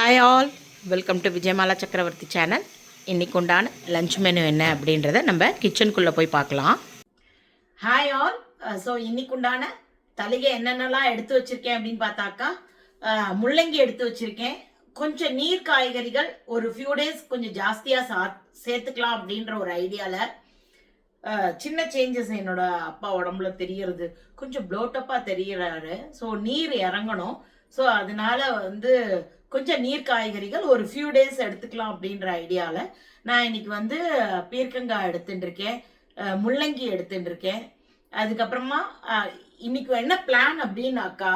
Hi all, welcome to Vijayamala சக்கரவர்த்தி channel. இன்றைக்கு உண்டான லஞ்ச் மெனு என்ன அப்படின்றத நம்ம கிச்சனுக்குள்ளே போய் பார்க்கலாம். Hi all. ஸோ இன்னைக்கு உண்டான தலிகை என்னென்னலாம் எடுத்து வச்சுருக்கேன் அப்படின்னு பார்த்தாக்கா, முள்ளங்கி எடுத்து வச்சுருக்கேன். கொஞ்சம் நீர் காய்கறிகள் ஒரு ஃபியூ டேஸ் கொஞ்சம் ஜாஸ்தியாக சேர்த்துக்கலாம் அப்படின்ற ஒரு ஐடியாவில் சின்ன சேஞ்சஸ் என்னோட அப்பா உடம்புல தெரியறது, கொஞ்சம் ப்ளோட்டப்பாக தெரியறாரு. ஸோ நீர் இறங்கணும். ஸோ அதனால கொஞ்சம் நீர் காய்கறிகள் ஒரு ஃபியூ டேஸ் எடுத்துக்கலாம் அப்படின்ற ஐடியாவில் நான் இன்னைக்கு பீர்க்கங்காய் எடுத்துட்டு இருக்கேன், முள்ளங்கி எடுத்துட்டு இருக்கேன். அதுக்கப்புறமா இன்னைக்கு என்ன பிளான் அப்படின்னாக்கா,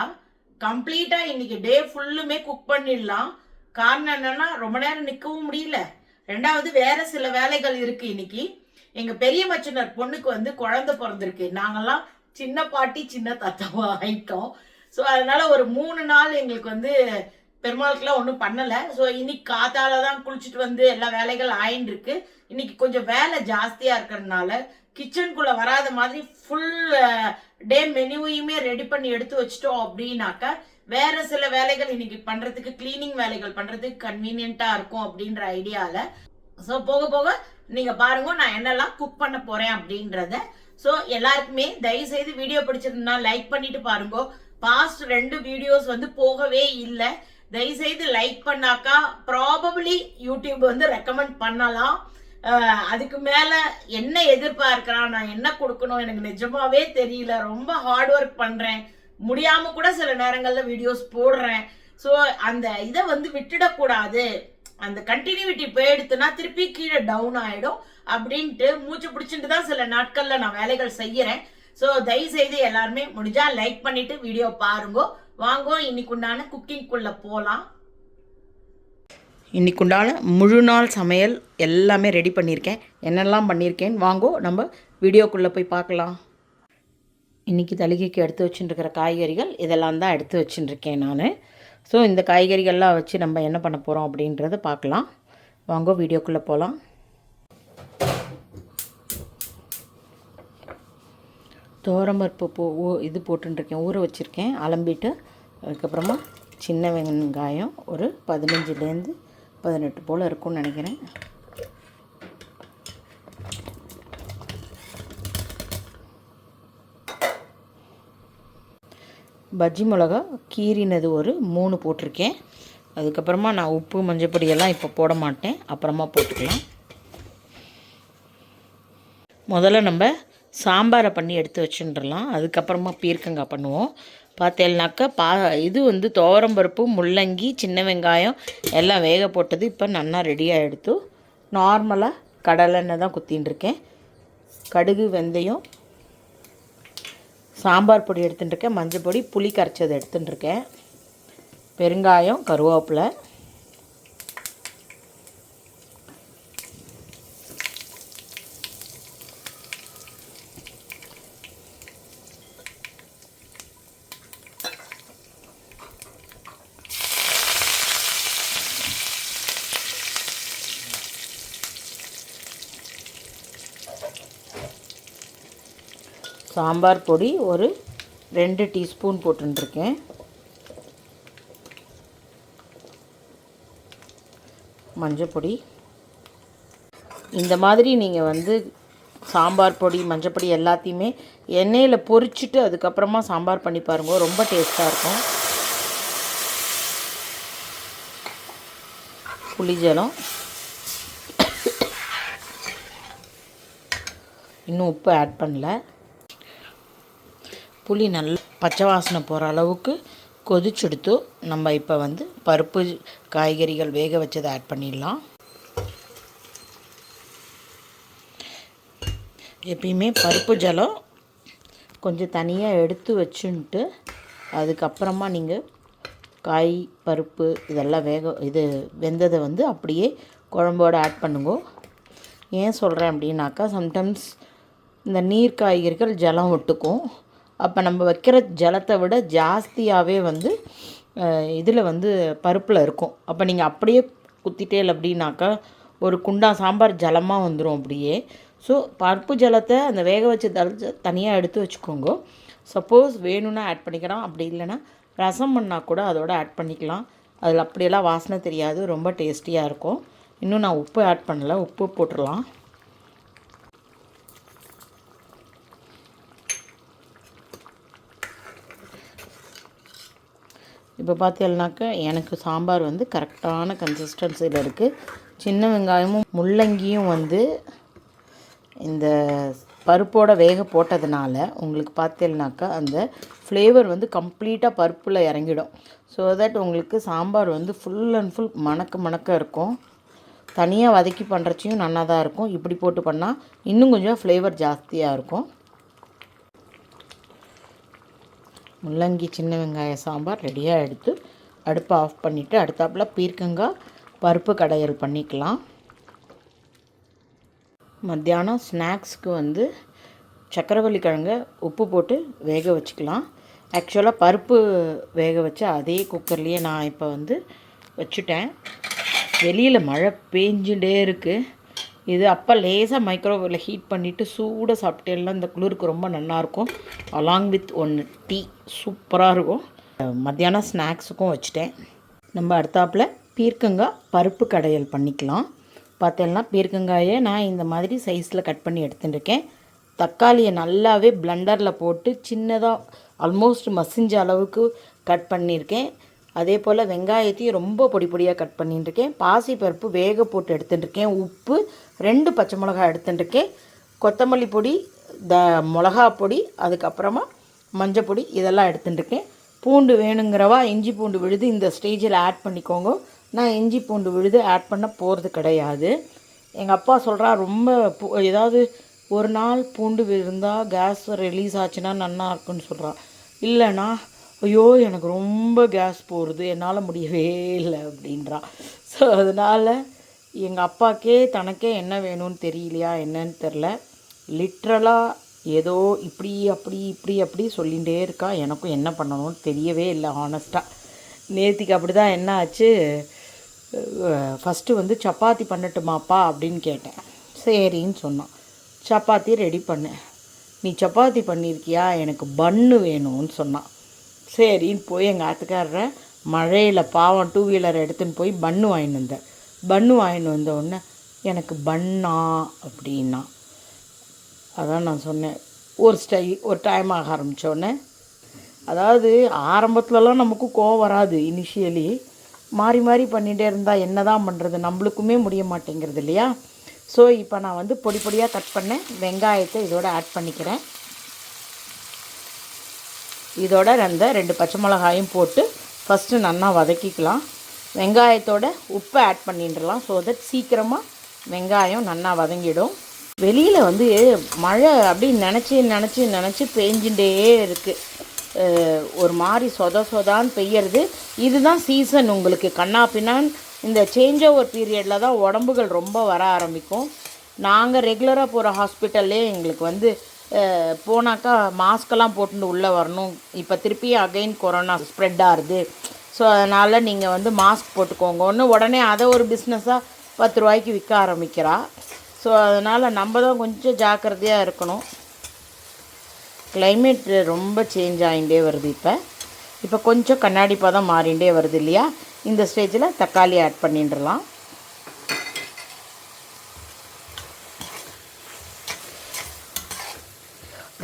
கம்ப்ளீட்டா இன்னைக்கு டே ஃபுல்லுமே குக் பண்ணிடலாம். காரணம் என்னன்னா, ரொம்ப நேரம் நிற்கவும் முடியல. ரெண்டாவது வேற சில வேலைகள் இருக்கு. இன்னைக்கு எங்க பெரிய மச்சினர் பொண்ணுக்கு குழந்தை பிறந்திருக்கு. நாங்கெல்லாம் சின்ன பாட்டி சின்ன தாத்தாவா ஆயிட்டோம். ஸோ அதனால ஒரு 3 நாள் எங்களுக்கு பெருமாளுக்குலாம் ஒன்றும் பண்ணலை. ஸோ இன்னைக்கு காத்தால தான் குளிச்சுட்டு எல்லா வேலைகள் ஆயின்னு இருக்கு. இன்னைக்கு கொஞ்சம் வேலை ஜாஸ்தியா இருக்கிறதுனால கிச்சனுக்குள்ள வராத மாதிரி ஃபுல் டே மெனுவையுமே ரெடி பண்ணி எடுத்து வச்சிட்டோம் அப்படின்னாக்கா, வேற சில வேலைகள் இன்னைக்கு பண்றதுக்கு, கிளீனிங் வேலைகள் பண்றதுக்கு கன்வீனியன்ட்டா இருக்கும் அப்படின்ற ஐடியால. ஸோ போக போக நீங்க பாருங்க நான் என்னெல்லாம் குக் பண்ண போறேன் அப்படின்றத. ஸோ எல்லாருக்குமே தயவு செய்து வீடியோ பிடிச்சிருந்தா லைக் பண்ணிட்டு பாருங்க. பாஸ்ட் 2 வீடியோஸ் போகவே இல்லை. தயவுசெய்து லைக் பண்ணாக்கா ப்ராபபிளி யூடியூப் ரெக்கமெண்ட் பண்ணலாம். அதுக்கு மேல என்ன எதிர்பார்க்கிறான், நான் என்ன கொடுக்கணும் எனக்கு நிஜமாவே தெரியல. ரொம்ப ஹார்ட் ஒர்க் பண்றேன், முடியாம கூட சில நேரங்கள்ல வீடியோஸ் போடுறேன். ஸோ அந்த இதை விட்டுடக்கூடாது. அந்த கண்டினியூட்டி போயிடுத்துனா திருப்பி கீழே டவுன் ஆயிடும் அப்படின்ட்டு மூச்சு பிடிச்சிட்டு தான் சில நாட்கள்ல நான் வேலைகள் செய்யறேன். ஸோ தயவு செய்து எல்லாருமே முடிஞ்சா லைக் பண்ணிட்டு வீடியோ பாருங்க. வாங்க இன்னைக்குண்டான குக்கிங்குள்ள போகலாம். இன்னைக்குண்டான முழு நாள் சமையல் எல்லாமே ரெடி பண்ணியிருக்கேன். என்னெல்லாம் பண்ணியிருக்கேன்னு வாங்கோ நம்ம வீடியோக்குள்ளே போய் பார்க்கலாம். இன்றைக்கி தலிகைக்கு எடுத்து வச்சுட்டுருக்கிற காய்கறிகள் இதெல்லாம் தான் எடுத்து வச்சுட்டுருக்கேன் நான். ஸோ இந்த காய்கறிகள்லாம் வச்சு நம்ம என்ன பண்ண போகிறோம் அப்படின்றத பார்க்கலாம். வாங்கோ வீடியோக்குள்ளே போகலாம். துவரம்பருப்பு இது போட்டுருக்கேன், ஊற வச்சுருக்கேன், அலம்பிட்டு. அதுக்கப்புறமா சின்ன வெங்காயம் ஒரு 15லேருந்து 18 போல் இருக்கும்னு நினைக்கிறேன். பஜ்ஜி மிளகா கீரினது ஒரு 3 போட்டிருக்கேன். அதுக்கப்புறமா நான் உப்பு மஞ்சப்பொடியெல்லாம் இப்போ போட மாட்டேன், அப்புறமா போட்டுக்கலாம். முதல்ல நம்ம சாம்பாரை பண்ணி எடுத்து வச்சுட்டுலாம், அதுக்கப்புறமா பீர்க்கங்காய் பண்ணுவோம். பார்த்தேன்னாக்கா இது துவரம்பருப்பு, முள்ளங்கி, சின்ன வெங்காயம் எல்லாம் வேக போட்டது இப்போ நல்லா ரெடியாக எடுத்து நார்மலாக கடலெண்ணெய் தான் குத்தின்னு இருக்கேன். கடுகு, வெந்தயம், சாம்பார் பொடி எடுத்துட்டுருக்கேன், மஞ்சள் பொடி, புளி கரைச்சதை எடுத்துட்டுருக்கேன், பெருங்காயம், கருவேப்பிலை, சாம்பார் பொடி ஒரு 2 டீஸ்பூன் போட்டுருக்கேன், மஞ்சள் பொடி. இந்த மாதிரி நீங்கள் சாம்பார் பொடி, மஞ்சள் பொடி எல்லாத்தையுமே எண்ணெயில் பொரிச்சிட்டு அதுக்கப்புறமா சாம்பார் பண்ணி பாருங்க, ரொம்ப டேஸ்ட்டாக இருக்கும். புளிஜலம், இன்னும் உப்பு ஆட் பண்ணல. புளி நல்லா பச்சை வாசனை போகிற அளவுக்கு கொதிச்சுடுத்து நம்ம இப்போ பருப்பு, காய்கறிகள் வேக வச்சதை ஆட் பண்ணிடலாம். எப்பயுமே பருப்பு ஜலம் கொஞ்சம் தனியாக எடுத்து வச்சுன்ட்டு அதுக்கப்புறமா நீங்கள் காய், பருப்பு இதெல்லாம் வெந்ததை அப்படியே குழம்போடு ஆட் பண்ணுங்க. ஏன் சொல்கிறேன் அப்படின்னாக்கா, சம்டைம்ஸ் இந்த நீர் காய்கறிகள் ஜலம் விட்டுக்கும். அப்போ நம்ம வைக்கிற ஜலத்தை விட ஜாஸ்தியாகவே இதில் பருப்பில் இருக்கும். அப்போ நீங்கள் அப்படியே குத்திட்டேல் அப்படின்னாக்கா ஒரு குண்டா சாம்பார் ஜலமாக வந்துடும் அப்படியே. ஸோ பருப்பு ஜலத்தை அந்த வேக வச்ச தனியாக எடுத்து வச்சுக்கோங்க. சப்போஸ் வேணும்னா ஆட் பண்ணிக்கலாம், அப்படி இல்லைன்னா ரசம் பண்ணால் கூட அதோட ஆட் பண்ணிக்கலாம். அதில் அப்படியெல்லாம் வாசனை தெரியாது, ரொம்ப டேஸ்டியாக இருக்கும். இன்னும் நான் உப்பு ஆட் பண்ணலை, உப்பு போட்டுடலாம். இப்போ பார்த்தீங்கன்னாக்கா எனக்கு சாம்பார் வந்து கரெக்டான கன்சிஸ்டன்சியில் இருக்குது. சின்ன வெங்காயமும் முள்ளங்கியும் வந்து இந்த பருப்போட வேக போட்டதுனால உங்களுக்கு பார்த்தீங்கன்னாக்கா அந்த ஃப்ளேவர் வந்து கம்ப்ளீட்டாக பருப்பில் இறங்கிடும். ஸோ தட் உங்களுக்கு சாம்பார் வந்து ஃபுல் அண்ட் ஃபுல் மணக்க இருக்கும். தனியாக வதக்கி பண்ணுறச்சியும் நல்லா தான் இருக்கும். இப்படி போட்டு பண்ணால் இன்னும் கொஞ்சம் ஃப்ளேவர் ஜாஸ்தியாக இருக்கும். முள்ளங்கி சின்ன வெங்காய சாம்பார் ரெடியாக எடுத்து அடுப்பை ஆஃப் பண்ணிவிட்டு அடுத்தாப்பில் பீர்க்கங்காய் பருப்பு கடையல் பண்ணிக்கலாம். மத்தியானம் ஸ்நாக்ஸுக்கு வந்து சக்கரவள்ளி கிழங்க உப்பு போட்டு வேக வச்சுக்கலாம். ஆக்சுவலாக பருப்பு வேக வச்ச அதே குக்கர்லேயே நான் இப்போ வந்து வச்சுட்டேன். வெளியில் மழை பேஞ்சுட்டே இருக்குது. இது அப்போ லேசாக மைக்ரோவேவில் ஹீட் பண்ணிவிட்டு சூடாக சாப்பிட்டேலாம் இந்த குளிருக்கு ரொம்ப நல்லாயிருக்கும். அலாங் வித் ஒன்று டீ சூப்பராக இருக்கும். மத்தியானம் ஸ்நாக்ஸுக்கும் வச்சுட்டேன். நம்ம அடுத்தாப்பில் பீர்க்கங்காய் பருப்பு கடையல் பண்ணிக்கலாம். பார்த்தேன்னா பீர்க்கங்காயை நான் இந்த மாதிரி சைஸில் கட் பண்ணி எடுத்துட்டுருக்கேன். தக்காளியை நல்லாவே பிளண்டரில் போட்டு சின்னதாக ஆல்மோஸ்ட் மசிஞ்ச அளவுக்கு கட் பண்ணியிருக்கேன். அதே போல் வெங்காயத்தையும் ரொம்ப பொடி பொடியாக கட் பண்ணிட்டுருக்கேன். பாசிப்பருப்பு வேக போட்டு எடுத்துட்டுருக்கேன். உப்பு 2 பச்சை மிளகாய் எடுத்துட்டுருக்கேன். கொத்தமல்லி பொடி, மிளகா பொடி, அதுக்கப்புறமா மஞ்சள் பொடி இதெல்லாம் எடுத்துட்டுருக்கேன். பூண்டு வேணுங்கிறவா இஞ்சி பூண்டு விழுது இந்த ஸ்டேஜில் ஆட் பண்ணிக்கோங்க. நான் இஞ்சி பூண்டு விழுது ஆட் பண்ண போகிறது கிடையாது. எங்கள் அப்பா சொல்கிறா ரொம்ப ஏதாவது ஒரு நாள் பூண்டு இருந்தால் கேஸ் ரிலீஸ் ஆச்சுன்னா நல்லா இருக்குன்னு சொல்கிறான். இல்லைண்ணா ஐயோ எனக்கு ரொம்ப கேஸ் போடுறது, என்னால் முடியவே இல்லை அப்படின்றான். ஸோ அதனால் எங்கள் அப்பாக்கே தனக்கே என்ன வேணும்னு தெரியலையா என்னன்னு தெரில. லிட்ரலாக ஏதோ இப்படி அப்படி சொல்லிகிட்டே இருக்கா. எனக்கும் என்ன பண்ணணும்னு தெரியவே இல்லை ஆனஸ்ட்டாக. நேற்றுக்கு அப்படி தான் என்ன ஆச்சு, ஃபஸ்ட்டு வந்து சப்பாத்தி பண்ணட்டுமாப்பா அப்படின்னு கேட்டேன். சரின்னு சொன்னான். சப்பாத்தி ரெடி பண்ணேன். நீ சப்பாத்தி பண்ணியிருக்கியா, எனக்கு பன்னு வேணும்னு சொன்னான். சரின்னு போய் எங்கள் ஆத்துக்காரரை மழையில் பாவம் 2 வீலர் எடுத்துன்னு போய் பன்னு வாங்கிட்டு வந்தேன். பன்னு வாங்கிட்டு வந்த உடனே எனக்கு பன்னா அப்படின்னா. அதான் நான் சொன்னேன் ஒரு டைம் ஆக ஆரம்பித்தோடனே, அதாவது ஆரம்பத்துலலாம் நமக்கு கோவம் வராது. இனிஷியலி மாறி மாறி பண்ணிகிட்டே இருந்தால் என்ன தான் பண்ணுறது, நம்மளுக்குமே முடிய மாட்டேங்கிறது இல்லையா. ஸோ இப்போ நான் வந்து பொடி பொடியாக கட் பண்ணேன் வெங்காயத்தை இதோட ஆட் பண்ணிக்கிறேன். இதோட 2 பச்சை மிளகாயும் போட்டு ஃபஸ்ட்டு நல்லா வதக்கிக்கலாம். வெங்காயத்தோட உப்பை ஆட் பண்ணிடலாம். ஸோ தட் சீக்கிரமாக வெங்காயம் நல்லா வதங்கிடும். வெளியில் வந்து மழை அப்படி நினச்சி பெஞ்சுட்டே இருக்குது. ஒரு மாதிரி சொதான்னு பெய்யறது. இதுதான் சீசன். உங்களுக்கு கண்ணா பின்னான் இந்த சேஞ்ச் ஓவர் பீரியடில் தான் உடம்புகள் ரொம்ப வர ஆரம்பிக்கும். நாங்கள் ரெகுலராக போகிற ஹாஸ்பிட்டல்லே எங்களுக்கு வந்து போனாக்கா மாஸ்கெல்லாம் போட்டுட்டு உள்ளே வரணும். இப்போ திருப்பி அகைன் கொரோனா ஸ்ப்ரெட் ஆகுது. ஸோ அதனால் நீங்கள் வந்து மாஸ்க் போட்டுக்கோங்கன்னு உடனே அதை ஒரு பிஸ்னஸாக 10 ரூபாய்க்கு விற்க ஆரம்பிக்கிறா. ஸோ அதனால் நம்ம தான் கொஞ்சம் ஜாக்கிரதையாக இருக்கணும். கிளைமேட் ரொம்ப சேஞ்ச் ஆகிட்டே வருது. இப்போ கொஞ்சம் கண்ணாடி பதம் மாறிண்டே வருது இல்லையா. இந்த ஸ்டேஜில் தக்காளி ஆட் பண்ணிடலாம்.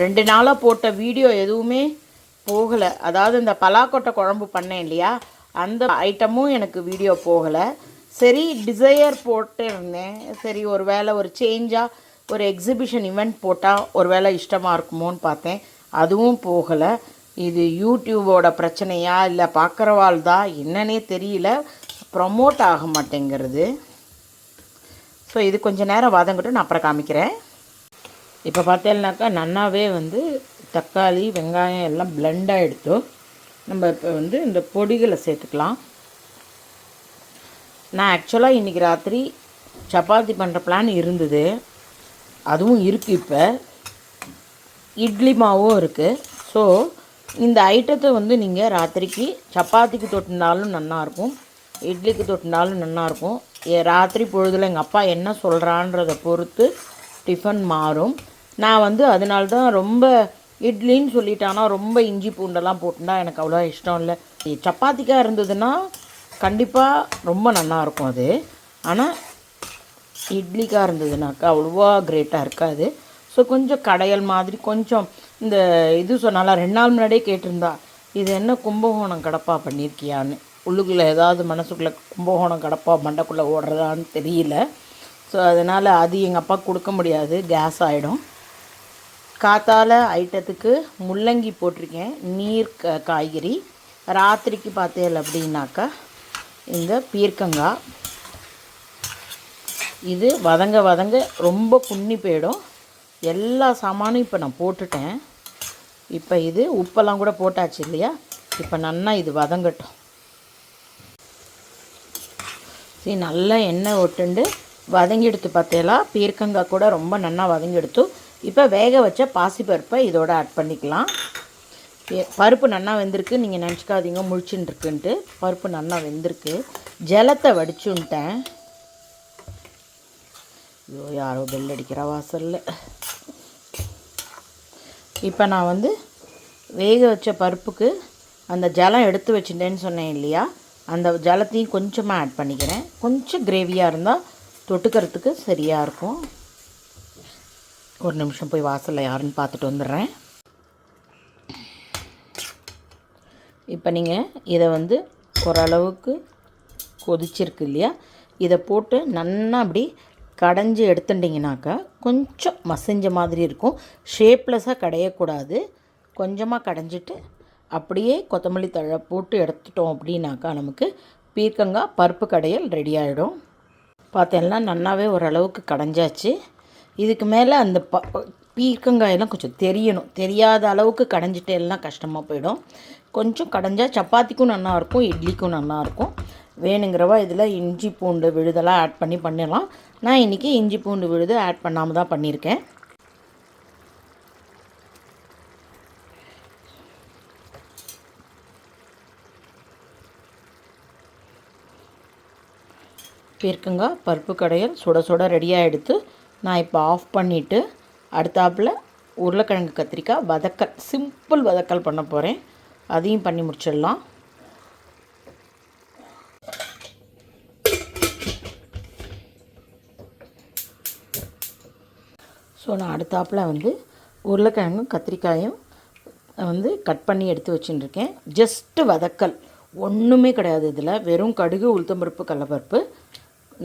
ரெண்டு நாளாக போட்ட வீடியோ எதுவுமே போகலை. அதாவது இந்த பலாக்கொட்டை குழம்பு பண்ணேன் இல்லையா, அந்த ஐட்டமும் எனக்கு வீடியோ போகலை. சரி டிசையர் போட்டு இருந்தேன். சரி ஒரு வேளை ஒரு சேஞ்சாக ஒரு எக்ஸிபிஷன் இவெண்ட் போட்டால் ஒரு வேளை இஷ்டமாக இருக்குமோன்னு பார்த்தேன். அதுவும் போகலை. இது யூடியூபோட பிரச்சனையா இல்லை பார்க்குறவாள் தான் என்னன்னே தெரியல, ப்ரமோட் ஆக மாட்டேங்கிறது. ஸோ இது கொஞ்சம் நேரம் வதங்கிட்டு நான் அப்புறம் காமிக்கிறேன். இப்போ பார்த்தேன்னாக்கா நன்னாவே வந்து தக்காளி வெங்காயம் எல்லாம் பிளெண்டாக எடுத்து நம்ம இப்போ வந்து இந்த பொடிகளை சேர்த்துக்கலாம். நான் ஆக்சுவலாக இன்றைக்கி ராத்திரி சப்பாத்தி பண்ணுற பிளான் இருந்தது, அதுவும் இருக்குது. இப்போ இட்லி மாவும் இருக்குது. ஸோ இந்த ஐட்டத்தை வந்து நீங்கள் ராத்திரிக்கு சப்பாத்திக்கு தொட்டினாலும் நல்லாயிருக்கும், இட்லிக்கு தொட்டினாலும் நல்லாயிருக்கும். ராத்திரி பொழுதில் எங்கள் அப்பா என்ன சொல்கிறான்றதை பொறுத்து டிஃபன் மாறும். நான் வந்து அதனால்தான் ரொம்ப இட்லின்னு சொல்லிட்டானா ரொம்ப இஞ்சி பூண்டெல்லாம் போட்டுனா எனக்கு அவ்வளோ இஷ்டம் இல்லை. சப்பாத்திக்காக இருந்ததுன்னா கண்டிப்பாக ரொம்ப நல்லாயிருக்கும் அது. ஆனால் இட்லிக்காக இருந்ததுனாக்கா அவ்வளோவா கிரேட்டாக இருக்காது. ஸோ கொஞ்சம் கடையல் மாதிரி கொஞ்சம் இந்த இது சொன்னால 2 நாள் முன்னாடியே கேட்டிருந்தா, இது என்ன கும்பகோணம் கடப்பா பண்ணியிருக்கியான்னு. உள்ளுக்குள்ளே ஏதாவது மனசுக்குள்ளே கும்பகோணம் கடப்பா மண்டைக்குள்ளே ஓடுறதான்னு தெரியல. ஸோ அதனால் அது எங்கள் அப்பா கொடுக்க முடியாது, கேஸ் ஆகிடும். காத்தால ஐட்டத்துக்கு முள்ளங்கி போட்டிருக்கேன், நீர் காய்கறி. ராத்திரிக்கு பார்த்தேன் அப்படின்னாக்கா இந்த பீர்க்கங்காய். இது வதங்க ரொம்ப குன்னி போயிடும். எல்லா சாமானும் இப்போ நான் போட்டுட்டேன். இப்போ இது உப்பெல்லாம் கூட போட்டாச்சு இல்லையா. இப்போ நல்லா இது வதங்கட்டும். சரி, நல்லா எண்ணெய் விட்டுண்டு வதங்கி எடுத்து பார்த்தேலா. பீர்க்கங்காய் கூட ரொம்ப நல்லா வதங்கி எடுத்து. இப்போ வேக வச்ச பாசிப்பருப்பை இதோட ஆட் பண்ணிக்கலாம். பருப்பு நல்லா வெந்திருக்கு, நீங்கள் நினச்சிக்காதீங்க முழிச்சுன்னு இருக்குன்ட்டு. பருப்பு நல்லா வெந்திருக்கு. ஜலத்தை வடிச்சுன்ட்டேன். ஐயோ, யாரோ பெல் அடிக்கிற வாசலில். இப்போ நான் வேக வச்ச பருப்புக்கு அந்த ஜலம் எடுத்து வச்சுட்டேன்னு சொன்னேன் இல்லையா, அந்த ஜலத்தையும் கொஞ்சமாக ஆட் பண்ணிக்கிறேன். கொஞ்சம் கிரேவியாக இருந்தால் தொட்டுக்கிறதுக்கு சரியாக இருக்கும். ஒரு நிமிஷம் போய் வாசலில் யாருன்னு பார்த்துட்டு வந்துடுறேன். இப்போ நீங்கள் இதை ஓரளவுக்கு கொதிச்சிருக்கு இல்லையா, இதை போட்டு நல்லா அப்படி கடைஞ்சி எடுத்துட்டிங்கனாக்கா கொஞ்சம் மசிஞ்ச மாதிரி இருக்கும். ஷேப்லெஸ்ஸாக கடையக்கூடாது. கொஞ்சமாக கடைஞ்சிட்டு அப்படியே கொத்தமல்லி தழை போட்டு எடுத்துட்டோம் அப்படின்னாக்கா நமக்கு பீர்க்கங்காய் பருப்பு கடையல் ரெடி ஆகிடும். பார்த்தேன்னா நல்லாவே ஓரளவுக்கு கடைஞ்சாச்சு. இதுக்கு மேலே அந்த பீர்க்கங்காயெல்லாம் கொஞ்சம் தெரியணும். தெரியாத அளவுக்கு கடைஞ்சிட்டேலாம் கஷ்டமாக போயிடும். கொஞ்சம் கடைஞ்சா சப்பாத்திக்கும் நல்லாயிருக்கும், இட்லிக்கும் நல்லாயிருக்கும். வேணுங்கிறவா இதில் இஞ்சி பூண்டு விழுதெல்லாம் ஆட் பண்ணிடலாம். நான் இன்றைக்கி இஞ்சி பூண்டு விழுது ஆட் பண்ணாமல் தான் பண்ணியிருக்கேன். பீர்க்கங்காய் பருப்பு கடையல் சுட சுட ரெடியாக எடுத்து நான் இப்போ ஆஃப் பண்ணிவிட்டு அடுத்தாப்பில் உருளைக்கிழங்கு கத்திரிக்காய் வதக்கல், சிம்பிள் வதக்கல் பண்ண போகிறேன். அதையும் பண்ணி முடிச்சிடலாம். ஸோ நான் அடுத்தாப்பில் உருளைக்கிழங்கும் கத்திரிக்காயும் கட் பண்ணி எடுத்து வச்சுட்டுருக்கேன். ஜஸ்ட்டு வதக்கல், ஒன்றுமே கிடையாது. இதில் வெறும் கடுகு, உளுத்தம்பருப்பு, கடலைப்பருப்பு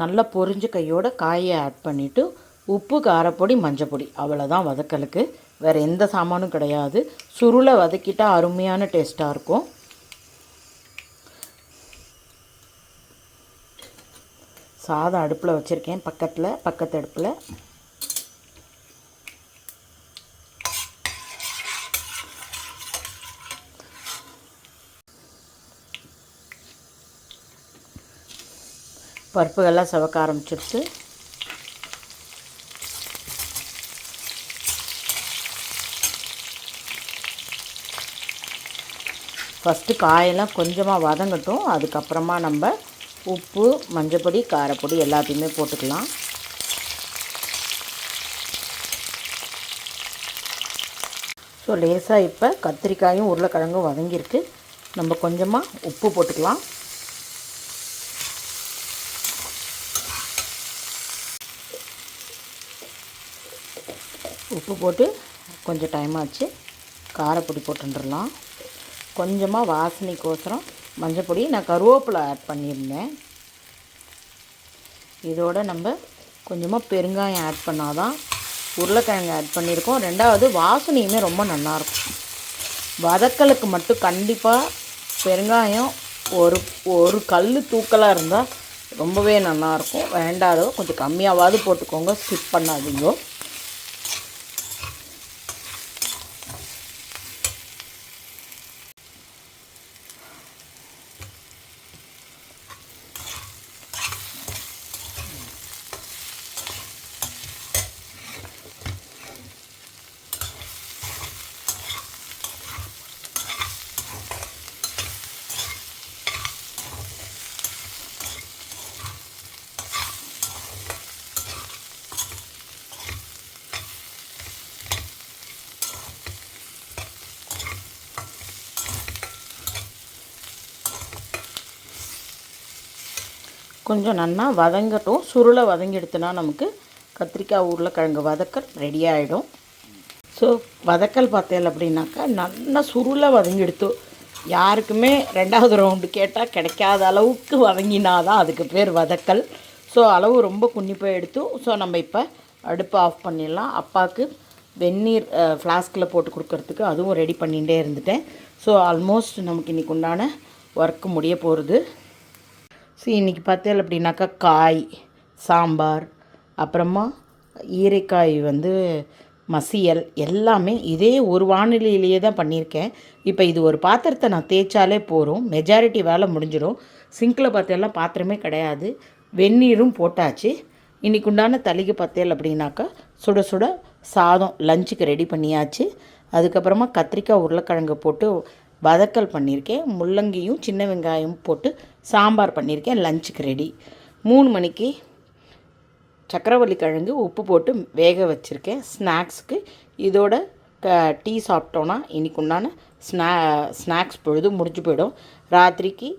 நல்லா பொரிஞ்ச கையோட காயை ஆட் பண்ணிவிட்டு உப்பு, காரப்பொடி, மஞ்சப்பொடி, அவ்வளோதான் வதக்கலுக்கு. வேறு எந்த சாமானும் கிடையாது. சுருளை வதக்கிட்டால் அருமையான டேஸ்ட்டாக இருக்கும். சாதம் அடுப்பில் வச்சுருக்கேன், பக்கத்து அடுப்பில். பருப்புகள்லாம் செவக்க ஆரம்பிச்சிடுச்சு. ஃபஸ்ட்டு காயெல்லாம் கொஞ்சமாக வதங்கட்டும். அதுக்கப்புறமா நம்ம உப்பு, மஞ்சப்பொடி, காரப்பொடி எல்லாத்தையுமே போட்டுக்கலாம். ஸோ லேசாக இப்போ கத்திரிக்காயும் உருளைக்கிழங்கும் வதங்கியிருக்கு. நம்ம கொஞ்சமாக உப்பு போட்டுக்கலாம். உப்பு போட்டு கொஞ்சம் டைம் ஆச்சு. காரப்பொடி போட்டுடலாம். கொஞ்சமாக வாசனைக்கோசரம் மஞ்சப்பொடி, நான் கருவேப்பிலை ஆட் பண்ணியிருந்தேன். இதோடு நம்ம கொஞ்சமாக பெருங்காயம் ஆட் பண்ணால் தான். உருளைக்கிழங்கு ஆட் பண்ணியிருக்கோம். ரெண்டாவது வாசனையுமே ரொம்ப நல்லாயிருக்கும். வதக்கலுக்கு மட்டும் கண்டிப்பாக பெருங்காயம் ஒரு கல் தூக்கலாக இருந்தால் ரொம்பவே நல்லாயிருக்கும். வேண்டாதோ கொஞ்சம் கம்மியாவது போட்டுக்கோங்க, ஸ்கிப் பண்ணாதீங்க. கொஞ்சம் நல்லா வதங்கட்டும். சுருளை வதங்கி எடுத்துனா நமக்கு கத்திரிக்காய் உருளைக்கிழங்கு வதக்கல் ரெடி ஆகிடும். ஸோ வதக்கல் பார்த்தேன் அப்படின்னாக்கா நல்லா சுருளை வதங்கி எடுத்து யாருக்குமே 2வது ரவுண்டு கேட்டால் கிடைக்காத அளவுக்கு வதங்கினாதான் அதுக்கு பேர் வதக்கல். ஸோ அளவு ரொம்ப குன்னிப்பாக எடுத்து ஸோ நம்ம இப்போ அடுப்பை ஆஃப் பண்ணிடலாம். அப்பாவுக்கு வெந்நீர் ஃப்ளாஸ்கில் போட்டு கொடுக்கறதுக்கு அதுவும் ரெடி பண்ணிகிட்டே இருந்துட்டேன். ஸோ ஆல்மோஸ்ட் நமக்கு இன்றைக்கி உண்டான ஒர்க்கு முடிய போகிறது. ஸோ இன்றைக்கி பார்த்தேன் அப்படின்னாக்கா காய் சாம்பார், அப்புறமா ஈரைக்காய் மசியல் எல்லாமே இதே ஒரு வானிலையிலேயே தான் பண்ணியிருக்கேன். இப்போ இது ஒரு பாத்திரத்தை நான் தேய்ச்சாலே போகிறோம், மெஜாரிட்டி வேலை முடிஞ்சிடும். சிங்கில் பார்த்தெல்லாம் பாத்திரமே கிடையாது. வெந்நீரும் போட்டாச்சு. இன்றைக்கு உண்டான தளிகை பார்த்தேல் அப்படின்னாக்கா சுட சுட சாதம் லஞ்சுக்கு ரெடி பண்ணியாச்சு. அதுக்கப்புறமா கத்திரிக்காய் உருளைக்கிழங்கு போட்டு வதக்கல் பண்ணியிருக்கேன். முள்ளங்கியும் சின்ன வெங்காயம் போட்டு சாம்பார் பண்ணியிருக்கேன். லஞ்சுக்கு ரெடி. 3 மணிக்கு சக்கரவள்ளி கிழங்கு உப்பு போட்டு வேக வச்சுருக்கேன் ஸ்நாக்ஸுக்கு. இதோட டீ சாப்பிட்டோன்னா இன்றைக்கு உண்டான ஸ்நாக்ஸ் பொழுது முடிஞ்சு போயிடும். ராத்திரிக்கு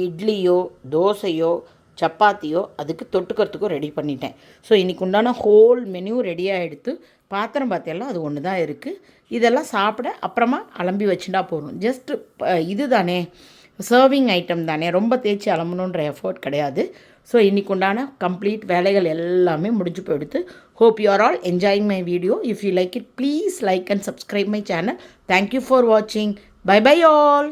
இட்லியோ தோசையோ சப்பாத்தியோ அதுக்கு தொட்டுக்கிறதுக்கும் ரெடி பண்ணிட்டேன். ஸோ இன்றைக்கு உண்டான ஹோல் மெனு ரெடியாக எடுத்து பாத்திரம் பார்த்தெல்லாம் அது ஒன்று தான் இருக்குது. இதெல்லாம் சாப்பிட அப்புறமா அலம்பி வச்சுட்டா போகணும். ஜஸ்ட்டு இது தானே சர்விங் ஐட்டம் தானே, ரொம்ப தேய்ச்சி அலம்பணுன்ற எஃபோர்ட் கிடையாது. ஸோ இன்றைக்கு உண்டான கம்ப்ளீட் வேலைகள் எல்லாமே முடிஞ்சு போயிடுது. Hope you are all enjoying my video. If you like it please like and subscribe my channel. Thank you for வாட்சிங். Bye bye all.